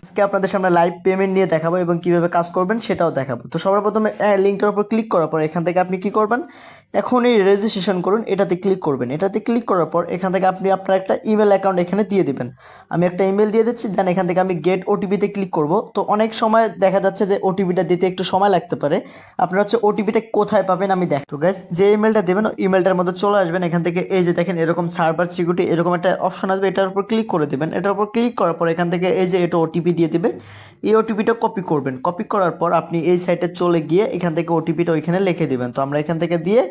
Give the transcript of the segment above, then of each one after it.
আজকে আপনাদের সামনে লাইভ পেমেন্ট নিয়ে দেখাবো এবং কিভাবে কাজ করবেন সেটাও দেখাবো। তো সবার প্রথমে লিঙ্কটার উপর ক্লিক করার পর এখান থেকে আপনি কি করবেন, এখনই রেজিস্ট্রেশন করুন, এটাতে ক্লিক করবেন। এটাতে ক্লিক করার পর এখান থেকে আপনি আপনার একটা ইমেল অ্যাকাউন্ট এখানে দিয়ে দিবেন। আমি একটা ইমেল দিয়ে দিচ্ছি, দেন এখান থেকে আমি গেট ওটিপিতে ক্লিক করব। তো অনেক সময় দেখা যাচ্ছে যে ওটিপিটা দিতে একটু সময় লাগতে পারে। আপনারা হচ্ছে ওটিপিটা কোথায় পাবেন আমি দেখ। তো গাইস, যে ইমেলটা দেবেন ইমেলটার মধ্যে চলে আসবেন। এখান থেকে এই যে দেখেন এরকম সার্ভার সিকিউরিটি এরকম একটা অপশন আসবে, এটার উপর ক্লিক করে দেবেন। এটার উপর ক্লিক করার পর এখান থেকে এই যে এটা ওটিপি দিয়ে দিবে, এই ওটিপিটা কপি করবেন। কপি করার পর আপনি এই সাইটে চলে গিয়ে এখান থেকে ওটিপিটা ওইখানে লিখে দিবেন। তো আমরা এখান থেকে দিয়ে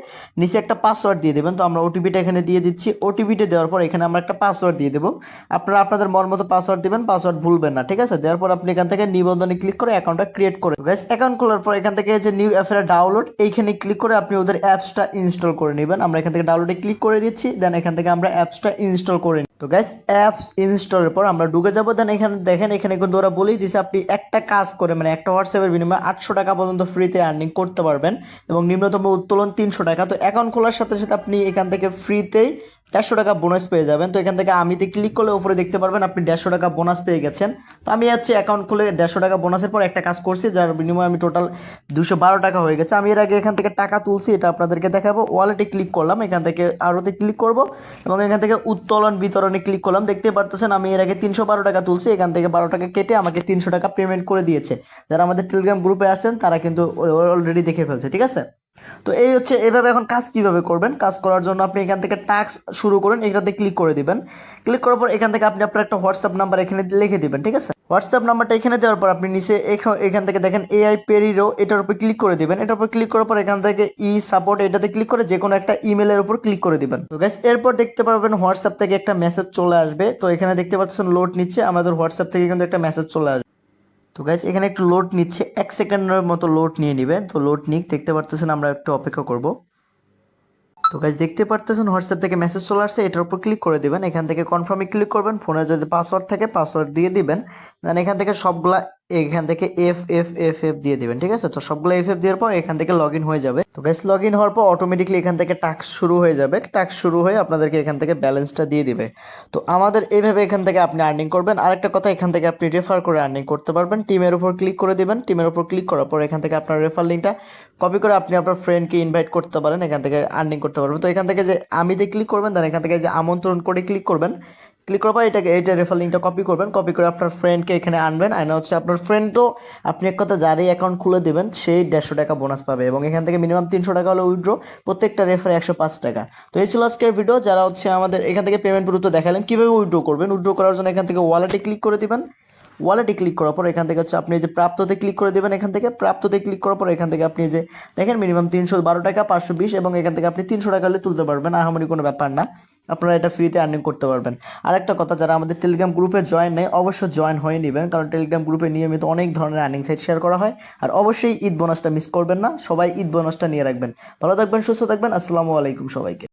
নিচে একটা পাসওয়ার্ড দিয়ে দেবেন। তো আমরা ওটিপিটা এখানে দিয়ে দিচ্ছি। ওটিপিটা দেওয়ার পর এখানে আমরা একটা পাসওয়ার্ড দিয়ে দেবো। আপনারা আপনাদের মন মতো পাসওয়ার্ড দিবেন, পাসওয়ার্ড ভুলবেন না, ঠিক আছে? দেওয়ার পর আপনি এখান থেকে নিবন্ধনে ক্লিক করে অ্যাকাউন্টটা ক্রিয়েট করে গাইস, অ্যাকাউন্ট খোলার পর এখান থেকে যে নিউ অ্যাপের ডাউনলোড এইখানে ক্লিক করে আপনি ওদের অ্যাপসটা ইনস্টল করে নেবেন। আমরা এখান থেকে ডাউনলোডে ক্লিক করে দিচ্ছি, দেন এখান থেকে আমরা অ্যাপসটা ইনস্টল করে নিই। তো গাইস, অ্যাপস ইনস্টলের পর আমরা ঢুকে যাবো। দেন এখানে দেখেন এখানে কিন্তু ওরা বলেই দিচ্ছে আপনি একটা কাজ করে মানে একটা হোয়াটসঅ্যাপের বিনিময়ে 800 টাকা পর্যন্ত ফ্রিতে আর্নিং করতে পারবেন এবং নিম্নতম উত্তোলন 300 টাকা। তো অ্যাকাউন্ট খোলার সাথে সাথে আপনি এখান থেকে ফ্রিতেই 150 টাকা বোনাস পেয়ে যাবেন। তো এখান থেকে আমিতে ক্লিক করলে উপরে দেখতে পারবেন আপনি 150 টাকা বোনাস পেয়ে গেছেন। তো আমি হচ্ছে অ্যাকাউন্ট খুলে 150 টাকা বোনাসের পর একটা কাজ করছি, যার বিনিময়ে আমি টোটাল 212 টাকা হয়ে গেছে। আমি এর আগে এখান থেকে টাকা তুলছি, এটা আপনাদেরকে দেখাবো। ওয়ালেটে ক্লিক করলাম, এখান থেকে আরোতে ক্লিক করব এবং এখান থেকে উত্তোলন বিতরণে ক্লিক করলাম। দেখতে পারতেছেন আমি এর আগে 312 টাকা তুলছি, এখান থেকে 12 টাকা কেটে আমাকে 300 টাকা পেমেন্ট করে দিয়েছে। যারা আমাদের টেলিগ্রাম গ্রুপে আছেন তারা কিন্তু অলরেডি দেখে ফেলছে, ঠিক আছে? তো এই হচ্ছে এভাবে। এখন কাজ কিভাবে করবেন, কাজ করার জন্য আপনি এখান থেকে টাস্ক শুরু করুন, এটাতে ক্লিক করে দিবেন। ক্লিক করার পর এখান থেকে আপনি আপনার একটা হোয়াটসঅ্যাপ নাম্বার এখানে লিখে দিবেন, ঠিক আছে? হোয়াটসঅ্যাপ নাম্বারটা এখানে দেওয়ার পর আপনি নিচে এখান থেকে দেখেন এআই পেরিরো, এটার উপর ক্লিক করে দিবেন। এটার উপর ক্লিক করার পর এখান থেকে ই সাপোর্ট এটাতে ক্লিক করে যে কোনো একটা ইমেলের উপর ক্লিক করে দিবেন। তো গাইস, এরপর দেখতে পারবেন হোয়াটসঅ্যাপ থেকে একটা মেসেজ চলে আসবে। তো এখানে দেখতে পাচ্ছেন লোড নিচ্ছে, আমাদের হোয়াটসঅ্যাপ থেকে কিন্তু একটা মেসেজ চলে আসবে। তো গাইস, এখানে একটু লোড নিচ্ছে, 1 সেকেন্ডের মতো লোড নিয়ে নেবেন। তো লোড নিক, দেখতে পারতেছেন, আমরা একটু অপেক্ষা করব। তো গাইস, দেখতে পারতেছেন হোয়াটসঅ্যাপ থেকে মেসেজ চলে আসছে, এটার উপর ক্লিক করে দিবেন। এখান থেকে কনফার্মে ক্লিক করবেন, ফোনে যদি পাসওয়ার্ড থাকে পাসওয়ার্ড দিয়ে দিবেন। দেন এখান থেকে সবগুলা এখান থেকে এফ এফ এফ এফ দিয়ে দিবেন, ঠিক আছে? তো সবগুলো এফ এফ দেওয়ার পর এখান থেকে লগ ইন হয়ে যাবে। তো গাইস, লগ ইন হওয়ার পর অটোমেটিকলি এখান থেকে টাস্ক শুরু হয়ে যাবে। টাস্ক শুরু হয়ে আপনাদেরকে এখান থেকে ব্যালেন্সটা দিয়ে দিবে। তো আমাদের এইভাবে এখান থেকে আপনি আর্নিং করবেন। আরেকটা কথা, এখান থেকে আপনি রেফার করে আর্নিং করতে পারবেন। টিমের উপর ক্লিক করে দিবেন। টিমের উপর ক্লিক করার পর এখান থেকে আপনার রেফার লিঙ্কটা কপি করে আপনি আপনার ফ্রেন্ডকে ইনভাইট করতে পারেন, এখান থেকে আর্নিং করতে পারবেন। তো এখান থেকে যে আমিতে ক্লিক করবেন, দেন এখান থেকে যে আমন্ত্রণ করে ক্লিক করবেন। ক্লিক করার পর এইটা রেফার লিঙ্কটা কপি করবেন, কপি করে আপনার ফ্রেন্ডকে এখানে আনবেন। আইনা হচ্ছে আপনার ফ্রেন্ডও আপনি এক কথা যারই অ্যাকাউন্ট খুলে দেবেন সেই 150 টাকা বোনাস পাবে এবং এখান থেকে মিনিমাম 300 টাকা হলে উইথড্র, প্রত্যেকটা রেফারে 105 টাকা। তো এই ছিল আজকের ভিডিও। যারা হচ্ছে আমাদের এখান থেকে পেমেন্ট দ্রুত দেখালেন কীভাবে উইথড্র করবেন। উইথড্র করার জন্য এখান থেকে ওয়ালেটে ক্লিক করে দিবেন। ওয়ালেটে ক্লিক করার পর এখান থেকে হচ্ছে আপনি যে প্রাপ্ততে ক্লিক করে দেবেন। এখান থেকে প্রাপ্ততে ক্লিক করার পর এখান থেকে আপনি যে দেখেন মিনিমাম 312 টাকা 520 এবং এখান থেকে আপনি 300 টাকা হলে তুলতে পারবেন, আহামরি কোনো ব্যাপার না। আপনারা এটা ফ্রিতে আর্নিং করতে পারবেন। আরেকটা কথা, যারা আমাদের টেলিগ্রাম গ্রুপে জয়েন নেই অবশ্যই জয়েন হয়ে নেবেন, কারণ টেলিগ্রাম গ্রুপে নিয়মিত অনেক ধরনের আর্নিং সাইট শেয়ার করা হয়। আর অবশ্যই ঈদ বোনাসটা মিস করবেন না, সবাই ঈদ বোনাসটা নিয়ে রাখবেন। ভালো থাকবেন, সুস্থ থাকবেন। আসসালামু আলাইকুম সবাইকে।